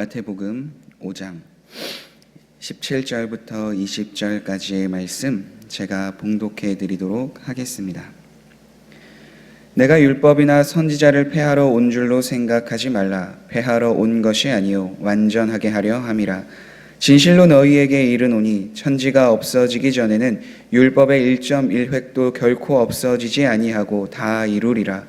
마태복음 5장 17절부터 20절까지의 말씀 제가 봉독해 드리도록 하겠습니다. 내가 율법이나 선지자를 폐하러 온 줄로 생각하지 말라. 폐하러 온 것이 아니요 완전하게 하려 함이라. 진실로 너희에게 이르노니 천지가 없어지기 전에는 율법의 1.1획도 결코 없어지지 아니하고 다 이루리라.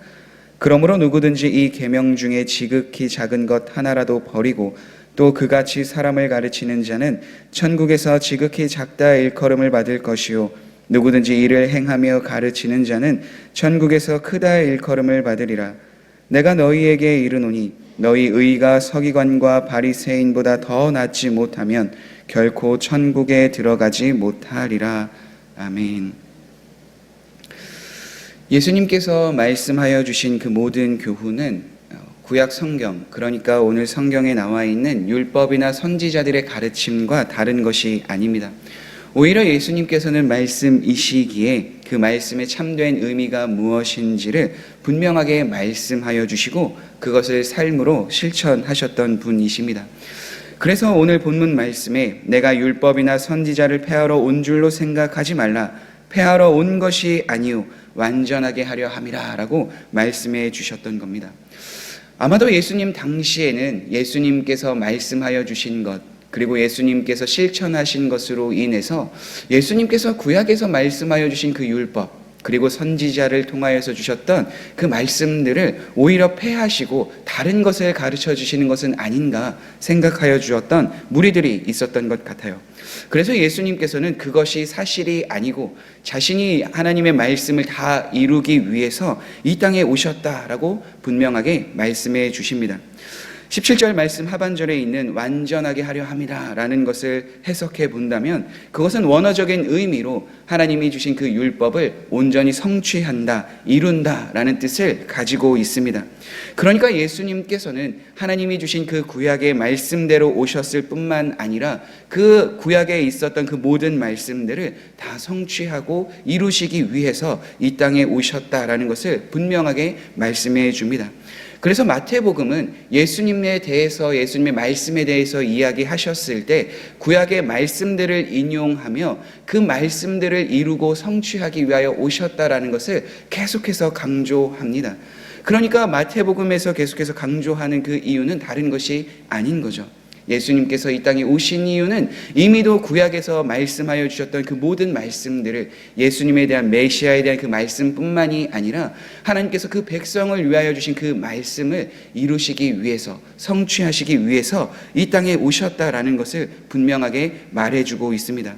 그러므로 누구든지 이 계명 중에 지극히 작은 것 하나라도 버리고 또 그같이 사람을 가르치는 자는 천국에서 지극히 작다 일컬음을 받을 것이요 누구든지 이를 행하며 가르치는 자는 천국에서 크다 일컬음을 받으리라. 내가 너희에게 이르노니 너희 의가 서기관과 바리새인보다 더 낫지 못하면 결코 천국에 들어가지 못하리라. 아멘. 예수님께서 말씀하여 주신 그 모든 교훈은 구약 성경, 그러니까 오늘 성경에 나와 있는 율법이나 선지자들의 가르침과 다른 것이 아닙니다. 오히려 예수님께서는 말씀이시기에 그 말씀의 참된 의미가 무엇인지를 분명하게 말씀하여 주시고 그것을 삶으로 실천하셨던 분이십니다. 그래서 오늘 본문 말씀에 내가 율법이나 선지자를 폐하러 온 줄로 생각하지 말라. 폐하러 온 것이 아니요 완전하게 하려 함이라 라고 말씀해 주셨던 겁니다. 아마도 예수님 당시에는 예수님께서 말씀하여 주신 것 그리고 예수님께서 실천하신 것으로 인해서 예수님께서 구약에서 말씀하여 주신 그 율법 그리고 선지자를 통하여서 주셨던 그 말씀들을 오히려 폐하시고 다른 것을 가르쳐 주시는 것은 아닌가 생각하여 주었던 무리들이 있었던 것 같아요. 그래서 예수님께서는 그것이 사실이 아니고 자신이 하나님의 말씀을 다 이루기 위해서 이 땅에 오셨다라고 분명하게 말씀해 주십니다. 17절 말씀 하반절에 있는 완전하게 하려 함이라 라는 것을 해석해 본다면 그것은 원어적인 의미로 하나님이 주신 그 율법을 온전히 성취한다, 이룬다 라는 뜻을 가지고 있습니다. 그러니까 예수님께서는 하나님이 주신 그 구약의 말씀대로 오셨을 뿐만 아니라 그 구약에 있었던 그 모든 말씀들을 다 성취하고 이루시기 위해서 이 땅에 오셨다라는 것을 분명하게 말씀해 줍니다. 그래서 마태복음은 예수님에 대해서 예수님의 말씀에 대해서 이야기하셨을 때 구약의 말씀들을 인용하며 그 말씀들을 이루고 성취하기 위하여 오셨다라는 것을 계속해서 강조합니다. 그러니까 마태복음에서 계속해서 강조하는 그 이유는 다른 것이 아닌 거죠. 예수님께서 이 땅에 오신 이유는 이미도 구약에서 말씀하여 주셨던 그 모든 말씀들을 예수님에 대한 메시아에 대한 그 말씀뿐만이 아니라 하나님께서 그 백성을 위하여 주신 그 말씀을 이루시기 위해서 성취하시기 위해서 이 땅에 오셨다라는 것을 분명하게 말해주고 있습니다.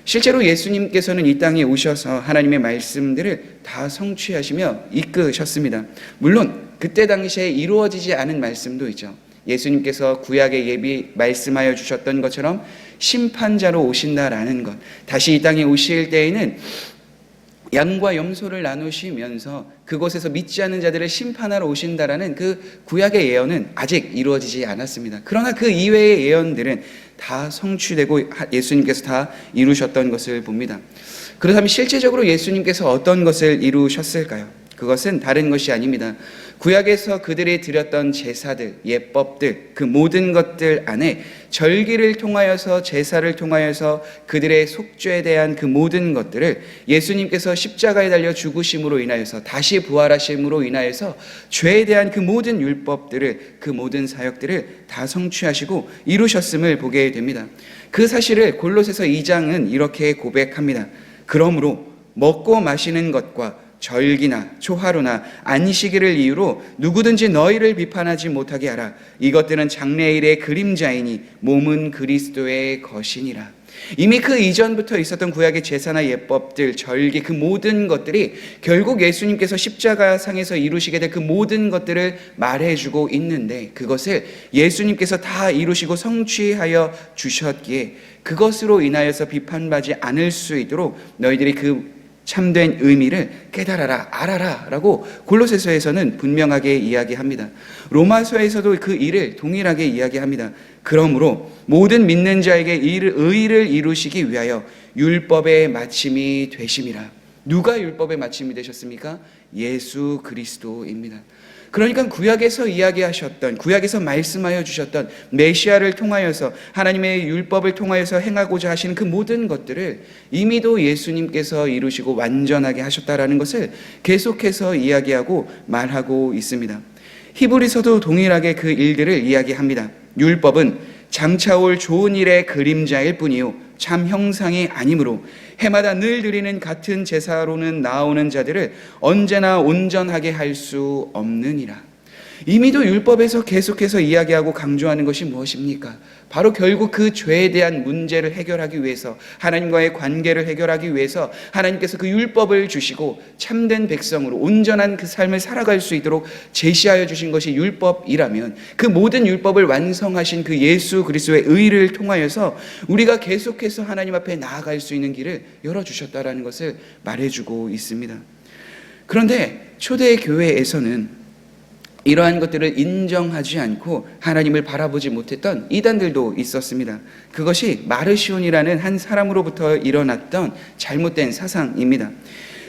실제로 예수님께서는 이 땅에 오셔서 하나님의 말씀들을 다 성취하시며 이끄셨습니다. 물론 그때 당시에 이루어지지 않은 말씀도 있죠. 예수님께서 구약에 예비 말씀하여 주셨던 것처럼 심판자로 오신다라는 것, 다시 이 땅에 오실 때에는 양과 염소를 나누시면서 그곳에서 믿지 않는 자들을 심판하러 오신다라는 그 구약의 예언은 아직 이루어지지 않았습니다. 그러나 그 이외의 예언들은 다 성취되고 예수님께서 다 이루셨던 것을 봅니다. 그렇다면 실제적으로 예수님께서 어떤 것을 이루셨을까요? 그것은 다른 것이 아닙니다. 구약에서 그들이 드렸던 제사들, 예법들, 그 모든 것들 안에 절기를 통하여서 제사를 통하여서 그들의 속죄에 대한 그 모든 것들을 예수님께서 십자가에 달려 죽으심으로 인하여서 다시 부활하심으로 인하여서 죄에 대한 그 모든 율법들을 그 모든 사역들을 다 성취하시고 이루셨음을 보게 됩니다. 그 사실을 골로새서 2장은 이렇게 고백합니다. 그러므로 먹고 마시는 것과 절기나 초하루나 안식일을 이유로 누구든지 너희를 비판하지 못하게 하라. 이것들은 장래일의 그림자이니 몸은 그리스도의 것이니라. 이미 그 이전부터 있었던 구약의 제사나 예법들, 절기 그 모든 것들이 결국 예수님께서 십자가상에서 이루시게 될 그 모든 것들을 말해주고 있는데 그것을 예수님께서 다 이루시고 성취하여 주셨기에 그것으로 인하여서 비판받지 않을 수 있도록 너희들이 그 참된 의미를 깨달아라, 알아라 라고 골로새서에서는 분명하게 이야기합니다. 로마서에서도 그 일을 동일하게 이야기합니다. 그러므로 모든 믿는 자에게 의를 이루시기 위하여 율법의 마침이 되심이라. 누가 율법의 마침이 되셨습니까? 예수 그리스도입니다. 그러니까 구약에서 이야기하셨던, 구약에서 말씀하여 주셨던 메시아를 통하여서 하나님의 율법을 통하여서 행하고자 하시는 그 모든 것들을 이미도 예수님께서 이루시고 완전하게 하셨다라는 것을 계속해서 이야기하고 말하고 있습니다. 히브리서도 동일하게 그 일들을 이야기합니다. 율법은 장차올 좋은 일의 그림자일 뿐이요 참 형상이 아니므로 해마다 늘 드리는 같은 제사로는 나오는 자들을 언제나 온전하게 할 수 없느니라. 이미도 율법에서 계속해서 이야기하고 강조하는 것이 무엇입니까? 바로 결국 그 죄에 대한 문제를 해결하기 위해서, 하나님과의 관계를 해결하기 위해서 하나님께서 그 율법을 주시고 참된 백성으로 온전한 그 삶을 살아갈 수 있도록 제시하여 주신 것이 율법이라면, 그 모든 율법을 완성하신 그 예수 그리스도의 의를 통하여서 우리가 계속해서 하나님 앞에 나아갈 수 있는 길을 열어주셨다라는 것을 말해주고 있습니다. 그런데 초대 교회에서는 이러한 것들을 인정하지 않고 하나님을 바라보지 못했던 이단들도 있었습니다. 그것이 마르시온이라는 한 사람으로부터 일어났던 잘못된 사상입니다.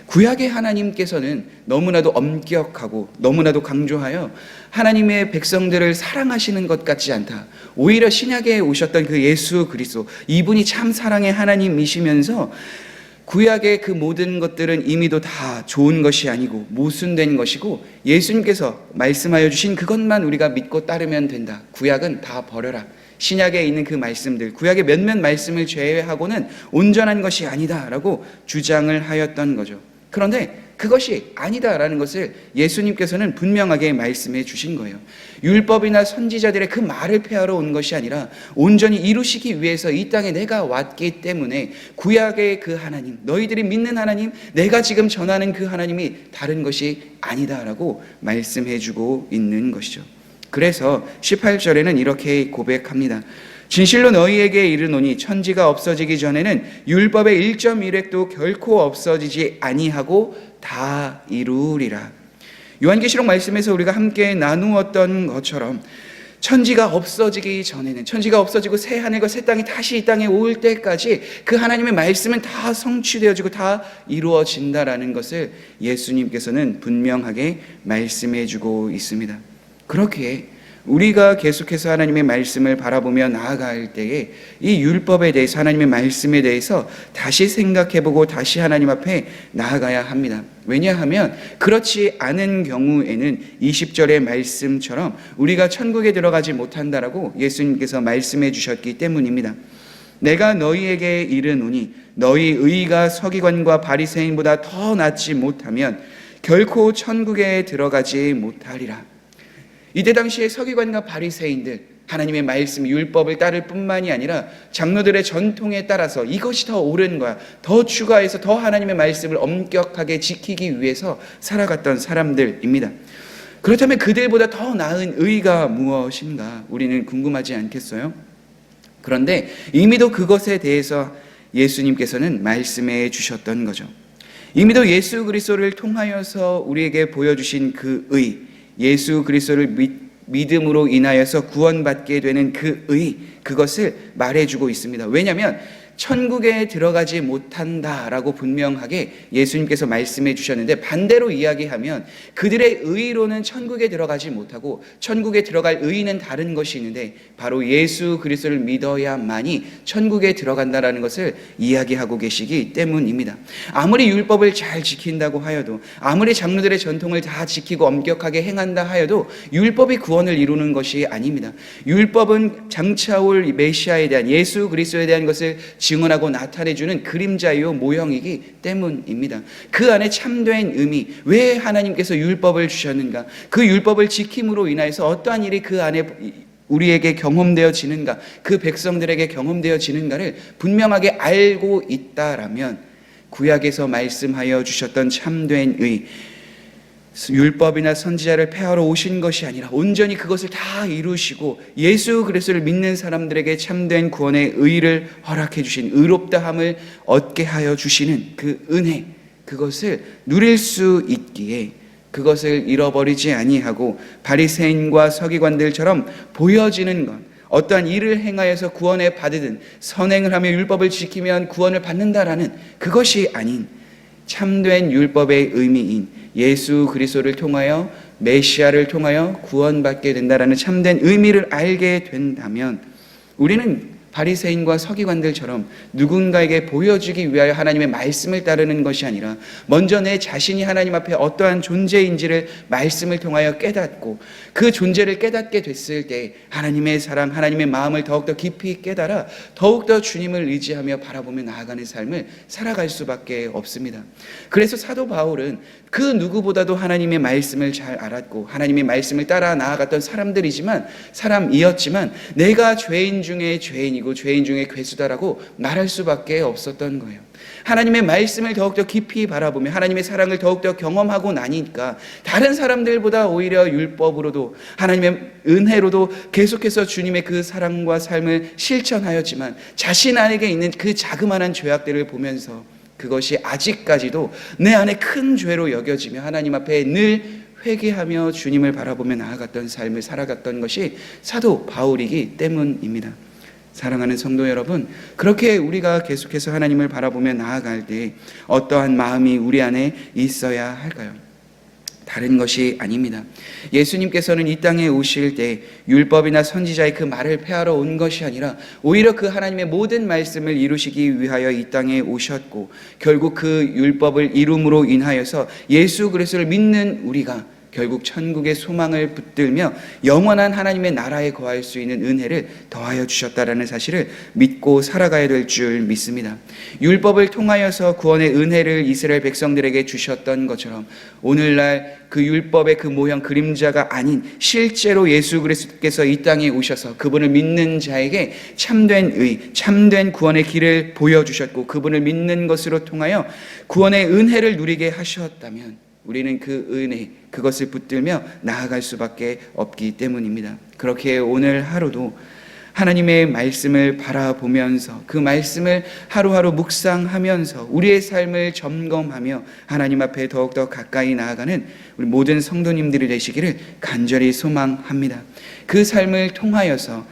구약의 하나님께서는 너무나도 엄격하고 너무나도 강조하여 하나님의 백성들을 사랑하시는 것 같지 않다. 오히려 신약에 오셨던 그 예수 그리스도, 이분이 참 사랑의 하나님이시면서 구약의 그 모든 것들은 이미도 다 좋은 것이 아니고 모순된 것이고 예수님께서 말씀하여 주신 그것만 우리가 믿고 따르면 된다. 구약은 다 버려라. 신약에 있는 그 말씀들, 구약의 몇몇 말씀을 제외하고는 온전한 것이 아니다라고 주장을 하였던 거죠. 그런데 그것이 아니다라는 것을 예수님께서는 분명하게 말씀해 주신 거예요. 율법이나 선지자들의 그 말을 폐하러 온 것이 아니라 온전히 이루시기 위해서 이 땅에 내가 왔기 때문에 구약의 그 하나님, 너희들이 믿는 하나님, 내가 지금 전하는 그 하나님이 다른 것이 아니다라고 말씀해 주고 있는 것이죠. 그래서 18절에는 이렇게 고백합니다. 진실로 너희에게 이르노니 천지가 없어지기 전에는 율법의 1.1획도 결코 없어지지 아니하고 다 이루리라. 요한계시록 말씀에서 우리가 함께 나누었던 것처럼 천지가 없어지기 전에는, 천지가 없어지고 새 하늘과 새 땅이 다시 이 땅에 올 때까지 그 하나님의 말씀은 다 성취되어지고 다 이루어진다라는 것을 예수님께서는 분명하게 말씀해 주고 있습니다. 그렇기에 우리가 계속해서 하나님의 말씀을 바라보며 나아갈 때에 이 율법에 대해서, 하나님의 말씀에 대해서 다시 생각해보고 다시 하나님 앞에 나아가야 합니다. 왜냐하면 그렇지 않은 경우에는 20절의 말씀처럼 우리가 천국에 들어가지 못한다라고 예수님께서 말씀해 주셨기 때문입니다. 내가 너희에게 이르노니 너희 의가 서기관과 바리새인보다 더 낫지 못하면 결코 천국에 들어가지 못하리라. 이때 당시에 서기관과 바리새인들, 하나님의 말씀, 율법을 따를 뿐만이 아니라 장로들의 전통에 따라서 이것이 더 옳은 거야, 더 추가해서 더 하나님의 말씀을 엄격하게 지키기 위해서 살아갔던 사람들입니다. 그렇다면 그들보다 더 나은 의가 무엇인가 우리는 궁금하지 않겠어요? 그런데 이미도 그것에 대해서 예수님께서는 말씀해 주셨던 거죠. 이미도 예수 그리스도를 통하여서 우리에게 보여주신 그 의, 예수 그리스도를 믿음으로 인하여서 구원받게 되는 그 의, 그것을 말해주고 있습니다. 왜냐하면 천국에 들어가지 못한다라고 분명하게 예수님께서 말씀해 주셨는데, 반대로 이야기하면 그들의 의로는 천국에 들어가지 못하고 천국에 들어갈 의는 다른 것이 있는데 바로 예수 그리스도를 믿어야만이 천국에 들어간다라는 것을 이야기하고 계시기 때문입니다. 아무리 율법을 잘 지킨다고 하여도, 아무리 장로들의 전통을 다 지키고 엄격하게 행한다 하여도 율법이 구원을 이루는 것이 아닙니다. 율법은 장차올 메시아에 대한, 예수 그리스도에 대한 것을 증언하고 나타내주는 그림자요 모형이기 때문입니다. 그 안에 참된 의미, 왜 하나님께서 율법을 주셨는가, 그 율법을 지킴으로 인하여서 어떠한 일이 그 안에 우리에게 경험되어지는가, 그 백성들에게 경험되어지는가를 분명하게 알고 있다라면 구약에서 말씀하여 주셨던 참된 의, 율법이나 선지자를 폐하러 오신 것이 아니라 온전히 그것을 다 이루시고 예수 그리스도를 믿는 사람들에게 참된 구원의 의를 허락해 주신, 의롭다함을 얻게 하여 주시는 그 은혜, 그것을 누릴 수 있기에 그것을 잃어버리지 아니하고 바리새인과 서기관들처럼 보여지는 것, 어떠한 일을 행하여서 구원에 받으든 선행을 하며 율법을 지키면 구원을 받는다라는 그것이 아닌 참된 율법의 의미인 예수 그리스도를 통하여 메시아를 통하여 구원받게 된다라는 참된 의미를 알게 된다면 우리는 바리새인과 서기관들처럼 누군가에게 보여주기 위하여 하나님의 말씀을 따르는 것이 아니라 먼저 내 자신이 하나님 앞에 어떠한 존재인지를 말씀을 통하여 깨닫고 그 존재를 깨닫게 됐을 때 하나님의 사랑, 하나님의 마음을 더욱더 깊이 깨달아 더욱더 주님을 의지하며 바라보며 나아가는 삶을 살아갈 수밖에 없습니다. 그래서 사도 바울은 그 누구보다도 하나님의 말씀을 잘 알았고 하나님의 말씀을 따라 나아갔던 사람이었지만 내가 죄인 중에 죄인이고 죄인 중에 괴수다라고 말할 수밖에 없었던 거예요. 하나님의 말씀을 더욱더 깊이 바라보며 하나님의 사랑을 더욱더 경험하고 나니까 다른 사람들보다 오히려 율법으로도 하나님의 은혜로도 계속해서 주님의 그 사랑과 삶을 실천하였지만 자신 안에 있는 그 자그마한 죄악들을 보면서 그것이 아직까지도 내 안에 큰 죄로 여겨지며 하나님 앞에 늘 회개하며 주님을 바라보며 나아갔던 삶을 살아갔던 것이 사도 바울이기 때문입니다. 사랑하는 성도 여러분, 그렇게 우리가 계속해서 하나님을 바라보며 나아갈 때 어떠한 마음이 우리 안에 있어야 할까요? 다른 것이 아닙니다. 예수님께서는 이 땅에 오실 때 율법이나 선지자의 그 말을 폐하러 온 것이 아니라 오히려 그 하나님의 모든 말씀을 이루시기 위하여 이 땅에 오셨고 결국 그 율법을 이룸으로 인하여서 예수 그리스도를 믿는 우리가 결국 천국의 소망을 붙들며 영원한 하나님의 나라에 거할 수 있는 은혜를 더하여 주셨다라는 사실을 믿고 살아가야 될 줄 믿습니다. 율법을 통하여서 구원의 은혜를 이스라엘 백성들에게 주셨던 것처럼 오늘날 그 율법의 그 모형 그림자가 아닌 실제로 예수 그리스도께서 이 땅에 오셔서 그분을 믿는 자에게 참된 의, 참된 구원의 길을 보여주셨고 그분을 믿는 것으로 통하여 구원의 은혜를 누리게 하셨다면 우리는 그 은혜, 그것을 붙들며 나아갈 수밖에 없기 때문입니다. 그렇게 오늘 하루도 하나님의 말씀을 바라보면서 그 말씀을 하루하루 묵상하면서 우리의 삶을 점검하며 하나님 앞에 더욱더 가까이 나아가는 우리 모든 성도님들이 되시기를 간절히 소망합니다. 그 삶을 통하여서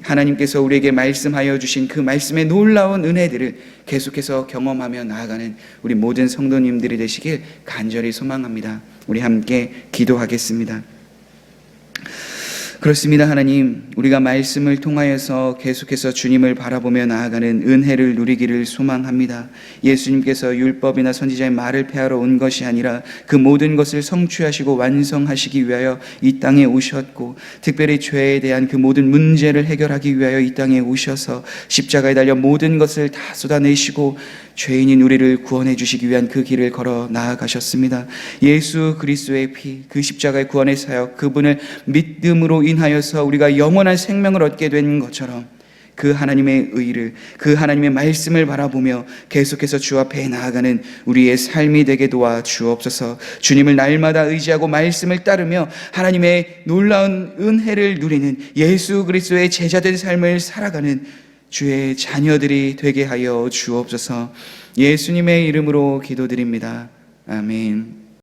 하나님께서 우리에게 말씀하여 주신 그 말씀의 놀라운 은혜들을 계속해서 경험하며 나아가는 우리 모든 성도님들이 되시길 간절히 소망합니다. 우리 함께 기도하겠습니다. 그렇습니다. 하나님, 우리가 말씀을 통하여서 계속해서 주님을 바라보며 나아가는 은혜를 누리기를 소망합니다. 예수님께서 율법이나 선지자의 말을 폐하러 온 것이 아니라 그 모든 것을 성취하시고 완성하시기 위하여 이 땅에 오셨고 특별히 죄에 대한 그 모든 문제를 해결하기 위하여 이 땅에 오셔서 십자가에 달려 모든 것을 다 쏟아내시고 죄인인 우리를 구원해 주시기 위한 그 길을 걸어 나아가셨습니다. 예수 그리스도의 피, 그 십자가의 구원의 사역, 그분을 믿음으로 인하여서 우리가 영원한 생명을 얻게 된 것처럼 그 하나님의 의를, 그 하나님의 말씀을 바라보며 계속해서 주 앞에 나아가는 우리의 삶이 되게 도와 주옵소서. 주님을 날마다 의지하고 말씀을 따르며 하나님의 놀라운 은혜를 누리는 예수 그리스도의 제자된 삶을 살아가는 주의 자녀들이 되게 하여 주옵소서. 예수님의 이름으로 기도드립니다. 아멘.